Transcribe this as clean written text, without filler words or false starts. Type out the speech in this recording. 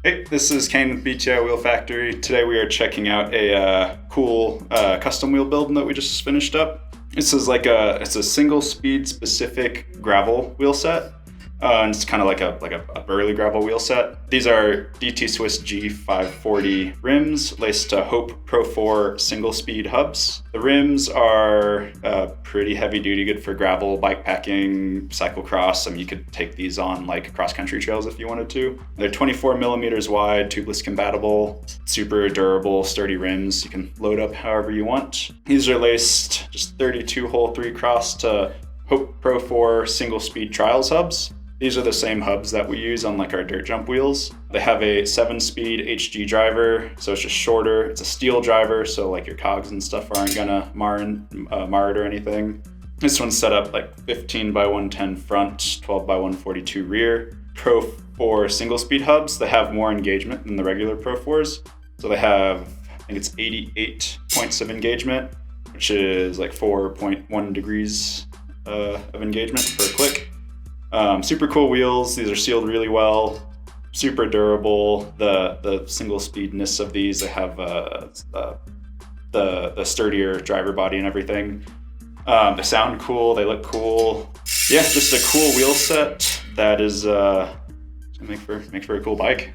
Hey, this is Kane with BTI Wheel Factory. Today we are checking out a cool custom wheel build that we just finished up. This is it's a single speed specific gravel wheel set. And it's kind of like a burly gravel wheel set. These are DT Swiss G540 rims laced to Hope Pro 4 single speed hubs. The rims are pretty heavy duty, good for gravel, bike packing, cyclocross. I mean, you could take these on like cross country trails if you wanted to. They're 24 millimeters wide, tubeless compatible, super durable, sturdy rims. You can load up however you want. These are laced just 32 hole 3 cross to Hope Pro 4 single speed trials hubs. These are the same hubs that we use on like our dirt jump wheels. They have a 7-speed HG driver, so it's just shorter. It's a steel driver, so like your cogs and stuff aren't gonna mar it or anything. This one's set up like 15 by 110 front, 12 by 142 rear. Pro 4 single speed hubs, they have more engagement than the regular Pro 4s. So they have, I think it's 88 points of engagement, which is like 4.1 degrees of engagement per click. Super cool wheels. These are sealed really well, super durable. The single speedness of these, they have the sturdier driver body and everything. They sound cool, they look cool. Yeah, just a cool wheel set that is make for a cool bike.